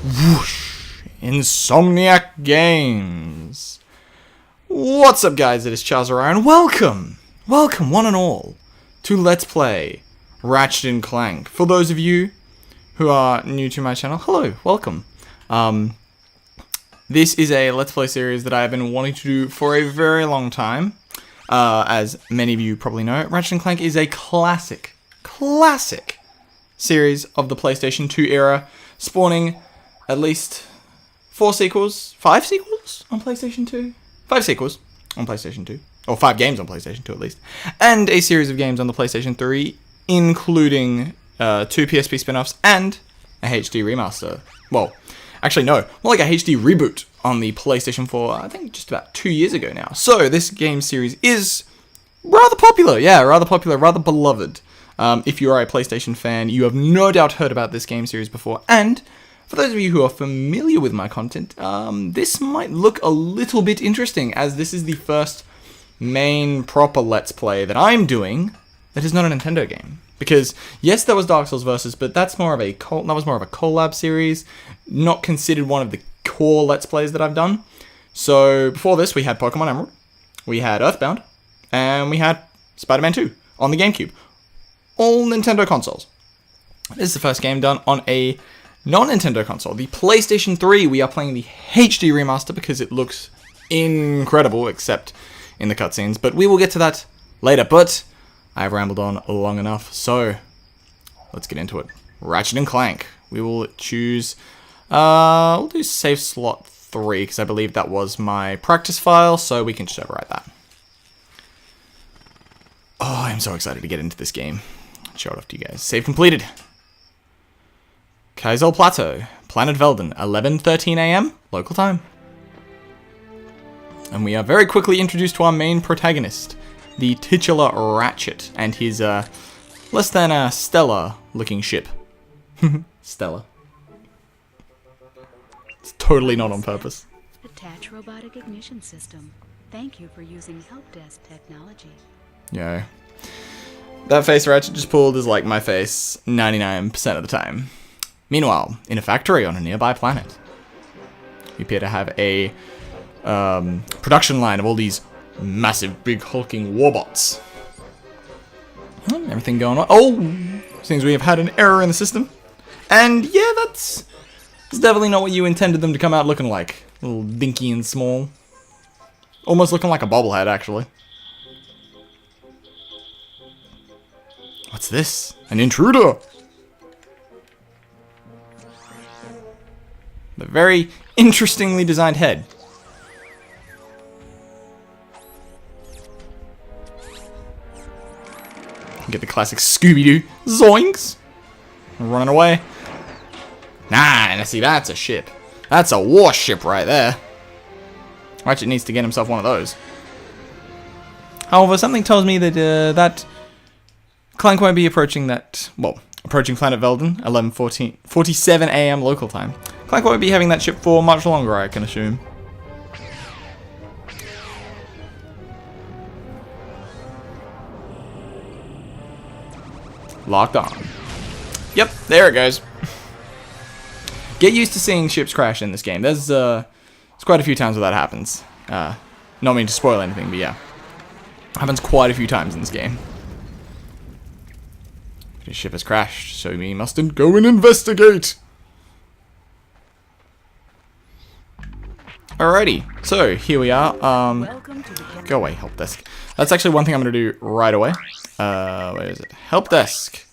Whoosh! Insomniac Games. What's up, guys? It is Charzzariah, and welcome one and all, to Let's Play Ratchet Clank. For those of you who are new to my channel, hello, welcome. This is a Let's Play series that I have been wanting to do for a very long time. As many of you probably know, Ratchet Clank is a classic series of the PlayStation 2 era, spawning at least 5 sequels on PlayStation 2? 5 sequels on PlayStation 2. Or 5 games on PlayStation 2 at least. And a series of games on the PlayStation 3, including 2 PSP spin-offs and a HD remaster. Well, actually no, more like a HD reboot on the PlayStation 4, I think just about 2 years ago now. So this game series is rather popular, rather beloved. If you are a PlayStation fan, you have no doubt heard about this game series before, and for those of you who are familiar with my content, this might look a little bit interesting, as this is the first main proper Let's Play that I'm doing that is not a Nintendo game. Because, yes, there was Dark Souls Versus, but that was more of a collab series, not considered one of the core Let's Plays that I've done. So, before this, we had Pokemon Emerald, we had Earthbound, and we had Spider-Man 2 on the GameCube. All Nintendo consoles. This is the first game done on a non-Nintendo console. The PlayStation 3, we are playing the HD remaster because it looks incredible, except in the cutscenes. But we will get to that later. But I've rambled on long enough, so let's get into it. Ratchet & Clank. We will choose... we'll do save slot 3, because I believe that was my practice file, so we can just overwrite that. Oh, I'm so excited to get into this game. Show it off to you guys. Save completed. Kaizel Plateau, Planet Velden, 11:13 AM, local time. And we are very quickly introduced to our main protagonist, the titular Ratchet, and his less than stellar looking ship. Stellar. It's totally not on purpose. Attach robotic ignition system. Thank you for using help desk technology. Yeah. That face Ratchet just pulled is like my face 99% of the time. Meanwhile, in a factory on a nearby planet, we appear to have a production line of all these massive, big, hulking warbots. Everything going on. Oh! Seems we have had an error in the system. And yeah, that's definitely not what you intended them to come out looking like. A little dinky and small. Almost looking like a bobblehead, actually. What's this? An intruder! The very interestingly designed head. Get the classic Scooby-Doo. Zoinks! Running away. Nah, see, that's a ship. That's a warship right there. Ratchet needs to get himself one of those. However, something tells me that, that Clank won't be approaching that, well, approaching Planet Velden, 11:47 AM local time. Clank won't be having that ship for much longer, I can assume. Locked on. Yep, there it goes. Get used to seeing ships crash in this game. There's quite a few times where that happens. Not meaning to spoil anything, but yeah. Happens quite a few times in this game. His ship has crashed, so we must go and investigate. Alrighty, so here we are. Go away, help desk. That's actually one thing I'm gonna do right away. Where is it? Help desk.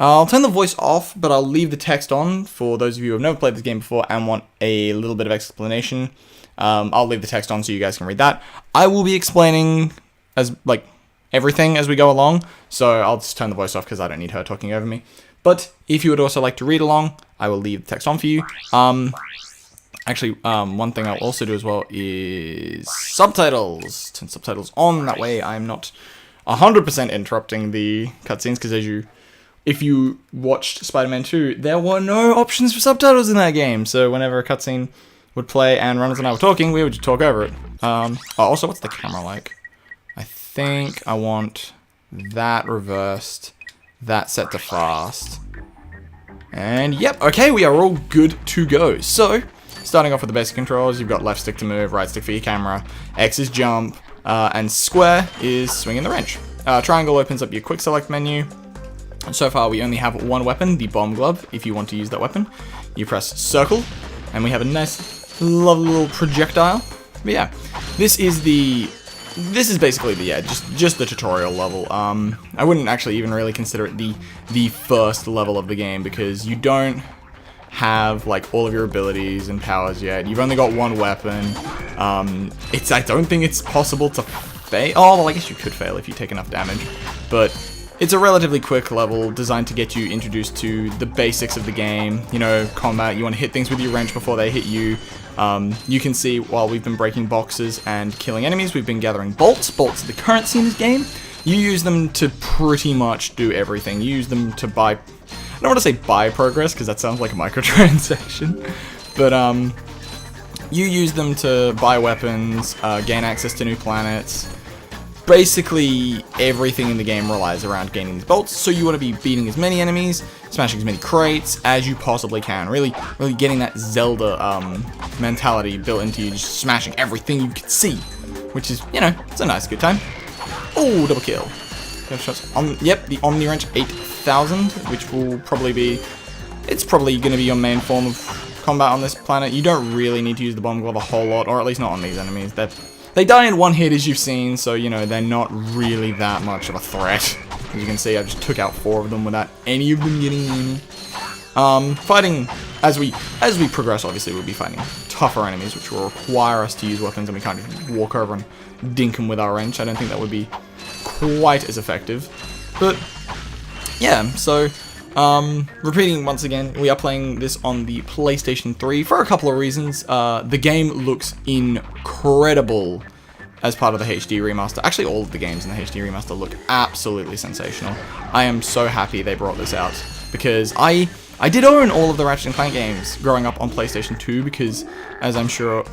I'll turn the voice off, but I'll leave the text on for those of you who have never played this game before and want a little bit of explanation. I'll leave the text on so you guys can read that. I will be explaining everything as we go along, so I'll just turn the voice off because I don't need her talking over me. But if you would also like to read along, I will leave the text on for you. Actually, one thing I'll also do as well is subtitles. Turn subtitles on, that way I'm not 100% interrupting the cutscenes, because if you watched Spider-Man 2, there were no options for subtitles in that game, so whenever a cutscene would play and Runners and I were talking, we would just talk over it. Also, what's the camera like? I think I want that reversed, that set to fast, And yep, okay, we are all good to go. So, starting off with the basic controls, you've got left stick to move, right stick for your camera, X is jump, and square is swinging the wrench. Triangle opens up your quick select menu. So far we only have one weapon, the bomb glove. If you want to use that weapon, you press circle, and we have a nice, lovely little projectile. But yeah, this is basically the just the tutorial level. I wouldn't actually even really consider it the first level of the game because you don't have like all of your abilities and powers yet. You've only got one weapon. I don't think it's possible to fail. Oh, well, I guess you could fail if you take enough damage, but it's a relatively quick level designed to get you introduced to the basics of the game. You know, combat, you want to hit things with your wrench before they hit you. You can see while we've been breaking boxes and killing enemies, we've been gathering bolts. Bolts are the currency in this game. You use them to pretty much do everything. You use them to buy, I don't want to say buy progress because that sounds like a microtransaction, but you use them to buy weapons, gain access to new planets. Basically, everything in the game relies around gaining these bolts, so you want to be beating as many enemies, smashing as many crates as you possibly can. Really getting that Zelda mentality built into you, just smashing everything you can see, which is, you know, it's a nice good time. Oh, double kill. Yep, the Omni Wrench 8000, which will probably be, it's probably going to be your main form of combat on this planet. You don't really need to use the bomb glove a whole lot, or at least not on these enemies. They die in one hit, as you've seen, so, you know, they're not really that much of a threat. As you can see, I just took out 4 of them without any of them getting near me. Fighting, as we progress, obviously, we'll be fighting tougher enemies, which will require us to use weapons, and we can't just walk over and dink them with our wrench. I don't think that would be quite as effective. But, yeah, so, repeating once again, we are playing this on the PlayStation 3 for a couple of reasons. The game looks incredible as part of the HD remaster. Actually, all of the games in the HD remaster look absolutely sensational. I am so happy they brought this out because I did own all of the Ratchet Clank games growing up on PlayStation 2 because, as I'm sure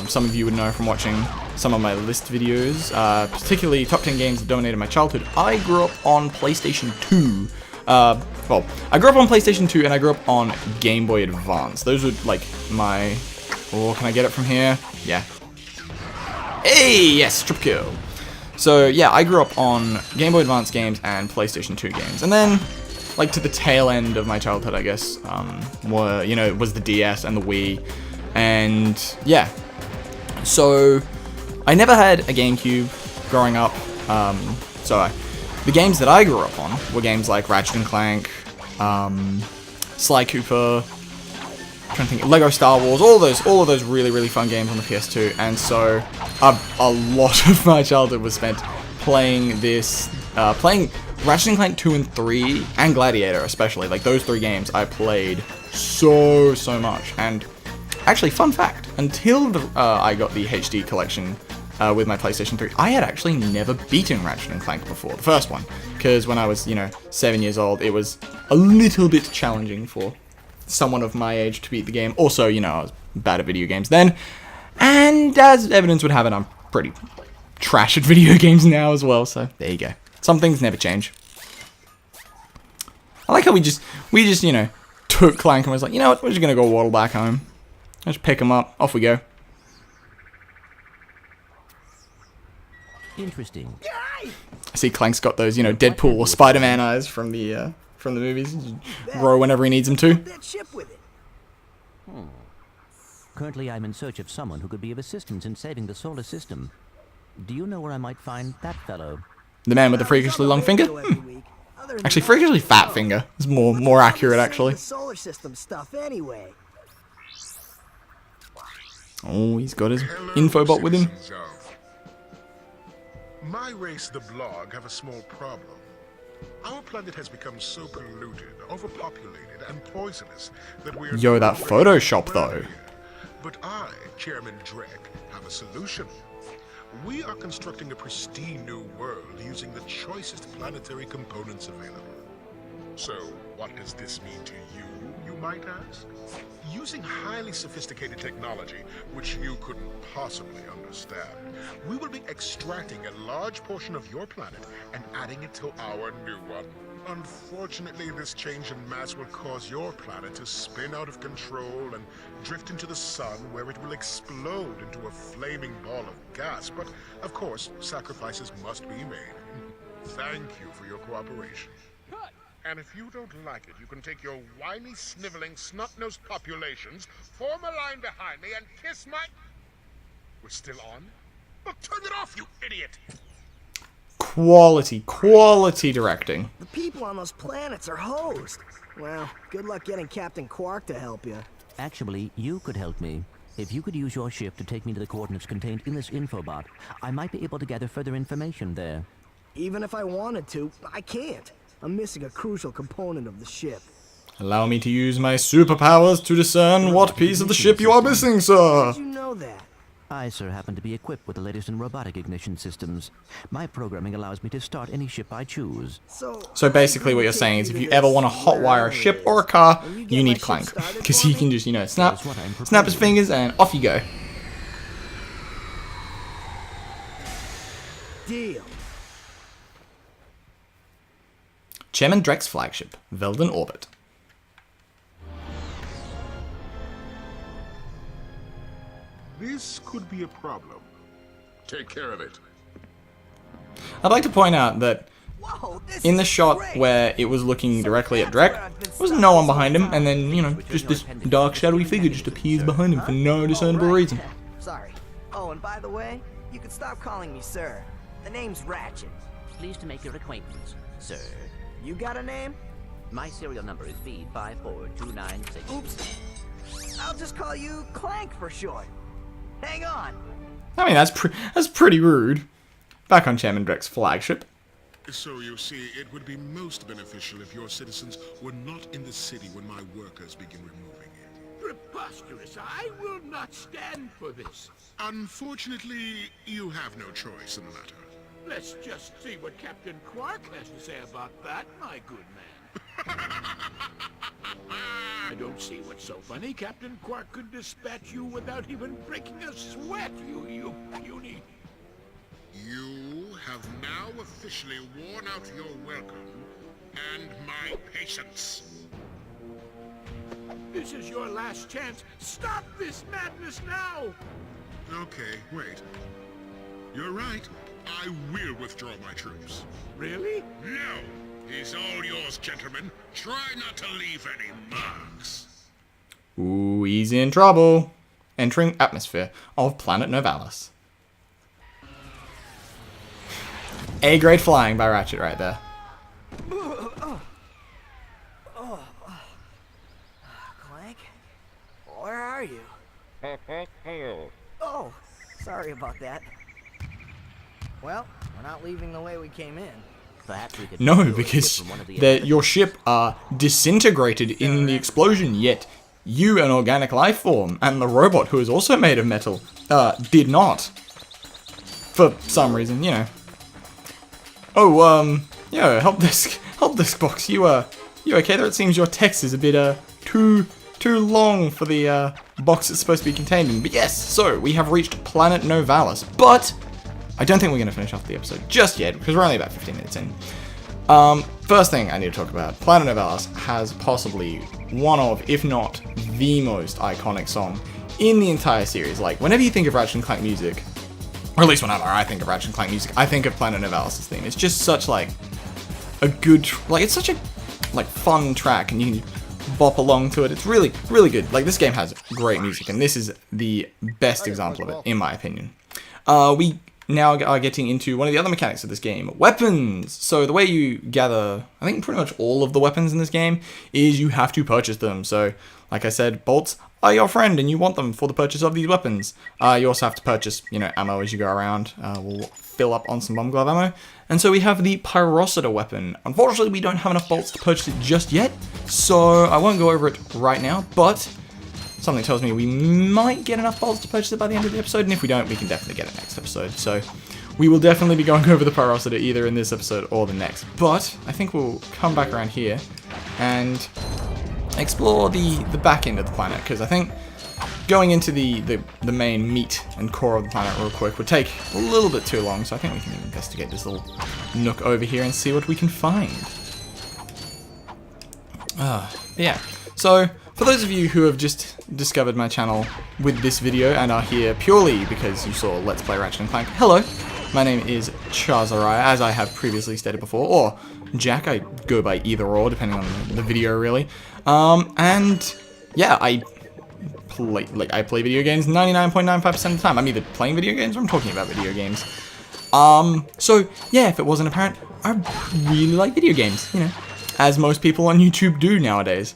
some of you would know from watching some of my list videos, particularly top 10 games that dominated my childhood, I grew up on PlayStation 2. Well, I grew up on PlayStation 2 and I grew up on Game Boy Advance. Those were like my... Oh, can I get it from here? Yeah. Hey, yes, triple kill. So, yeah, I grew up on Game Boy Advance games and PlayStation 2 games. And then, like, to the tail end of my childhood, I guess, was the DS and the Wii. And, yeah. So, I never had a GameCube growing up. The games that I grew up on were games like Ratchet Clank, Sly Cooper, trying to think, Lego Star Wars, all of those really fun games on the PS2, and so a lot of my childhood was spent playing playing Ratchet Clank 2 and 3, and Gladiator especially. Like, those 3 games I played so much. And actually, fun fact, until I got the HD collection with my PlayStation 3, I had actually never beaten Ratchet Clank before, the first one, because when I was, 7 years old, it was a little bit challenging for someone of my age to beat the game. Also, I was bad at video games then, and as evidence would have it, I'm pretty trash at video games now as well, so there you go. Some things never change. I like how we just, took Clank and was like, you know what, we're just gonna go waddle back home. Let's pick him up, off we go. Interesting. I see Clank's got those, Deadpool or Spider-Man eyes from the movies. Row whenever he needs them to. That ship with it. Currently, I'm in search of someone who could be of assistance in saving the solar system. Do you know where I might find that fellow? The man with the freakishly long finger? Actually, freakishly fat finger is more accurate, actually. The solar system stuff anyway. Oh, he's got his infobot with him. My race, the Blog, have a small problem. Our planet has become so polluted, overpopulated, and poisonous that we're... Yo, that Photoshop, though. But I, Chairman Drek, have a solution. We are constructing a pristine new world using the choicest planetary components available. So, what does this mean to you, you might ask? Using highly sophisticated technology, which you couldn't possibly understand, we will be extracting a large portion of your planet and adding it to our new one. Unfortunately, this change in mass will cause your planet to spin out of control and drift into the sun, where it will explode into a flaming ball of gas. But, of course, sacrifices must be made. Thank you for your cooperation. And if you don't like it, you can take your whiny, sniveling, snot-nosed populations, form a line behind me, and kiss my... We're still on? Well, turn it off, you idiot! Quality directing. The people on those planets are hosed. Well, good luck getting Captain Quark to help you. Actually, you could help me. If you could use your ship to take me to the coordinates contained in this infobot, I might be able to gather further information there. Even if I wanted to, I can't. I'm missing a crucial component of the ship. Allow me to use my superpowers to discern what piece of the ship you are missing, sir. How did you know that? I, sir, happen to be equipped with the latest in robotic ignition systems. My programming allows me to start any ship I choose. So basically what you're saying is if you ever want to hotwire a ship or a car, you need Clank. Because he can just, you know, snap his fingers and off you go. Deal. Chairman Drek's flagship, Velden Orbit. This could be a problem. Take care of it. I'd like to point out that Whoa, this in the is shot great. where it was looking directly at Drek, there was no one behind him, and then, you know, just this dark, shadowy figure just appears behind him for no discernible reason. Sorry. Oh, and by the way, you can stop calling me sir. The name's Ratchet. Pleased to make your acquaintance, sir. You got a name? My serial number is B54296. Oops. I'll just call you Clank for short. Hang on. I mean, that's pretty rude. Back on Chairman Drek's flagship. So you see, it would be most beneficial if your citizens were not in the city when my workers begin removing it. Preposterous! I will not stand for this. Unfortunately, you have no choice in the matter. Let's just see what Captain Quark has to say about that, my good man. I don't see what's so funny. Captain Quark could dispatch you without even breaking a sweat, you puny. You have now officially worn out your welcome and my patience. This is your last chance. Stop this madness now! Okay, wait. You're right. I will withdraw my troops. Really? No! He's all yours, gentlemen. Try not to leave any marks. Ooh, he's in trouble. Entering atmosphere of planet Novalis. A-grade flying by Ratchet right there. Clank? Where are you? Oh, sorry about that. Well, we're not leaving the way we came in. Perhaps we could No, because your ship are disintegrated in the explosion, yet you, an organic life form, and the robot, who is also made of metal, did not. For some reason, you know. Oh, yo, help desk box, you okay there? It seems your text is a bit, too long for the, box it's supposed to be contained in. But yes, so, we have reached planet Novalis, but I don't think we're going to finish off the episode just yet, because we're only about 15 minutes in. First thing I need to talk about, Planet Novalis has possibly one of, if not the most iconic song in the entire series. Like, whenever you think of Ratchet Clank music, or at least whenever I think of Ratchet Clank music, I think of Planet Novalis' theme. It's just such, like, a good, like, it's such a, like, fun track, and you can bop along to it. It's really, really good. Like, this game has great music, and this is the best example of it, in my opinion. We now are getting into one of the other mechanics of this game, weapons. So the way you gather, I think pretty much all of the weapons in this game, is you have to purchase them. So, like I said, bolts are your friend and you want them for the purchase of these weapons. You also have to purchase, you know, ammo as you go around. We'll fill up on some bomb glove ammo. And so we have the Pyrocida weapon. Unfortunately, we don't have enough bolts to purchase it just yet, so I won't go over it right now, but something tells me we might get enough bolts to purchase it by the end of the episode, and if we don't, we can definitely get it next episode. So we will definitely be going over the Pyrocida either in this episode or the next. But I think we'll come back around here, and explore the back end of the planet, because I think going into the main meat and core of the planet real quick would take a little bit too long, so I think we can investigate this little nook over here and see what we can find. Yeah, so for those of you who have just discovered my channel with this video and are here purely because you saw Let's Play Ratchet & Clank, hello, my name is Charzzariah, as I have previously stated before, or Jack, I go by either or, depending on the video really. And yeah, I play video games 99.95% of the time. I'm either playing video games or I'm talking about video games. So yeah, if it wasn't apparent, I really like video games, you know, as most people on YouTube do nowadays.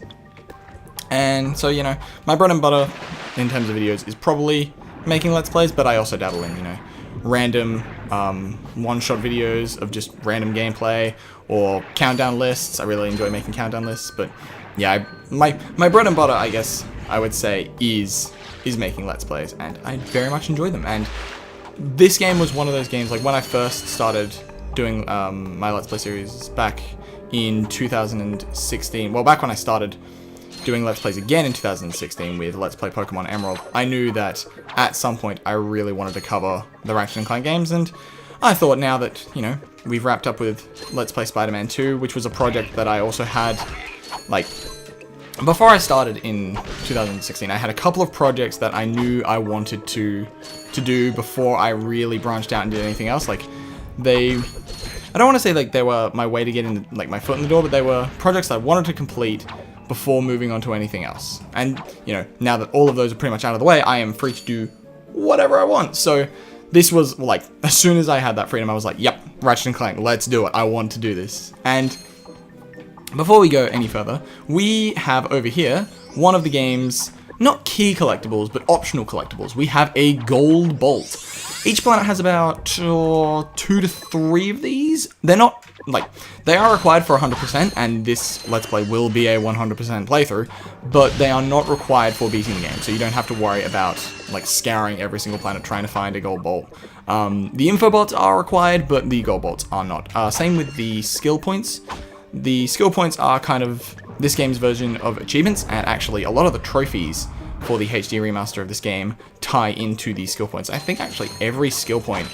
And so, you know, my bread and butter in terms of videos is probably making Let's Plays, but I also dabble in, you know, random one-shot videos of just random gameplay or countdown lists. I really enjoy making countdown lists, but yeah, my bread and butter, I guess I would say, is making Let's Plays, and I very much enjoy them. And this game was one of those games, like when I first started doing my Let's Play series back in 2016, well, back when I started doing Let's Plays again in 2016 with Let's Play Pokemon Emerald, I knew that at some point I really wanted to cover the Ratchet & Clank games, and I thought now that, you know, we've wrapped up with Let's Play Spider-Man 2, which was a project that I also had, like, before I started in 2016, I had a couple of projects that I knew I wanted to do before I really branched out and did anything else. Like, I don't want to say like they were my way to get in, like, my foot in the door, but they were projects I wanted to complete before moving on to anything else. And, you know, now that all of those are pretty much out of the way, I am free to do whatever I want. So this was, like, as soon as I had that freedom, I was like, yep, Ratchet & Clank, let's do it. I want to do this. And before we go any further, we have over here one of the game's, not key collectibles, but optional collectibles. We have a gold bolt. Each planet has about 2 to 3 of these. They're not, like, they are required for 100%, and this Let's Play will be a 100% playthrough, but they are not required for beating the game, so you don't have to worry about, like, scouring every single planet trying to find a gold bolt. The info bolts are required, but the gold bolts are not. Same with the skill points. The skill points are kind of this game's version of achievements, and actually a lot of the trophies for the HD remaster of this game tie into these skill points. I think actually every skill point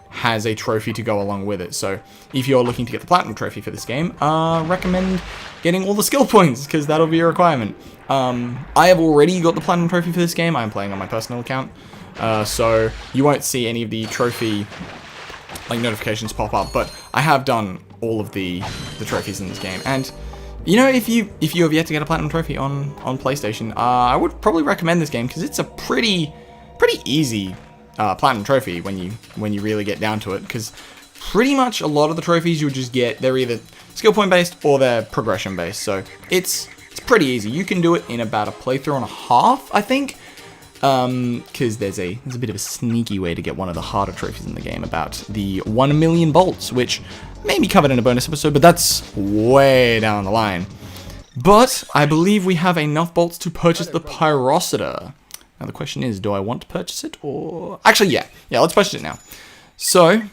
has a trophy to go along with it, so if you're looking to get the platinum trophy for this game, recommend getting all the skill points, because that'll be a requirement. I have already got the platinum trophy for this game. I'm playing on my personal account, so you won't see any of the trophy, like, notifications pop up, but I have done all of the trophies in this game. And you know, if you have yet to get a platinum trophy on PlayStation, I would probably recommend this game, because it's a pretty easy platinum trophy when you really get down to it, because pretty much a lot of the trophies you'll just get, they're either skill point based or they're progression based, so it's pretty easy. You can do it in about a playthrough and a half, I think, because there's a bit of a sneaky way to get one of the harder trophies in the game, about the 1 million bolts, which may be covered in a bonus episode, but that's way down the line. But I believe we have enough bolts to purchase the Pyrocida. Now the question is, do I want to purchase it, or... Actually, yeah, let's purchase it now. So,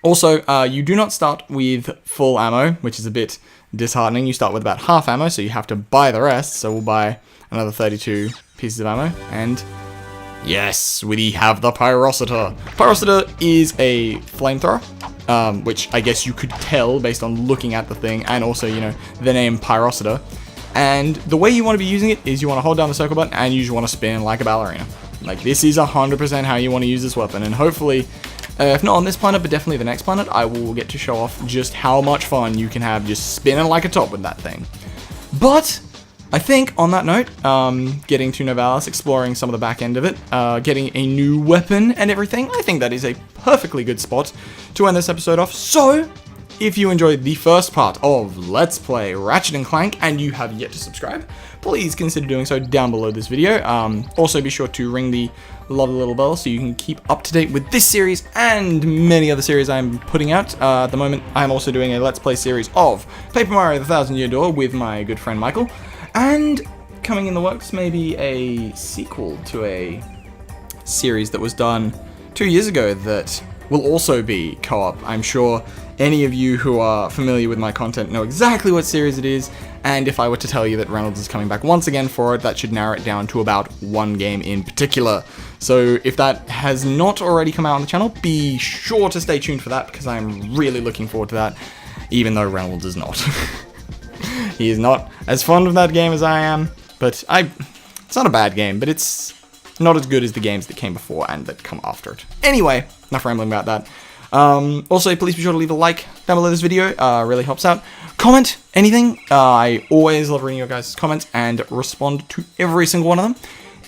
also, you do not start with full ammo, which is a bit disheartening. You start with about half ammo, so you have to buy the rest. So we'll buy another 32 pieces of ammo, and yes, we have the Pyrocida. Pyrocida is a flamethrower, which I guess you could tell based on looking at the thing, and also, you know, the name Pyrocida. And the way you want to be using it is you want to hold down the circle button and you just want to spin like a ballerina. Like, this is 100% how you want to use this weapon, and hopefully, if not on this planet, but definitely the next planet, I will get to show off just how much fun you can have just spinning like a top with that thing. But I think, on that note, getting to Novalis, exploring some of the back end of it, getting a new weapon and everything, I think that is a perfectly good spot to end this episode off. So, if you enjoyed the first part of Let's Play Ratchet & Clank and you have yet to subscribe, please consider doing so down below this video. Also, be sure to ring the lovely little bell so you can keep up to date with this series and many other series I'm putting out. At the moment, I'm also doing a Let's Play series of Paper Mario The Thousand Year Door with my good friend Michael. And coming in the works, maybe a sequel to a series that was done 2 years ago that will also be co-op. I'm sure any of you who are familiar with my content know exactly what series it is, and if I were to tell you that Reynolds is coming back once again for it, that should narrow it down to about one game in particular. So if that has not already come out on the channel, be sure to stay tuned for that, because I'm really looking forward to that, even though Reynolds is not. He is not as fond of that game as I am, but it's not a bad game, but it's not as good as the games that came before and that come after it. Anyway, enough rambling about that. Also, please be sure to leave a like down below this video, really helps out. Comment anything, I always love reading your guys' comments and respond to every single one of them.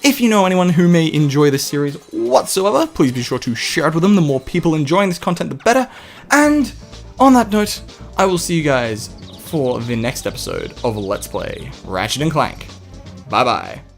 If you know anyone who may enjoy this series whatsoever, please be sure to share it with them. The more people enjoying this content, the better. And on that note, I will see you guys for the next episode of Let's Play Ratchet & Clank. Bye bye.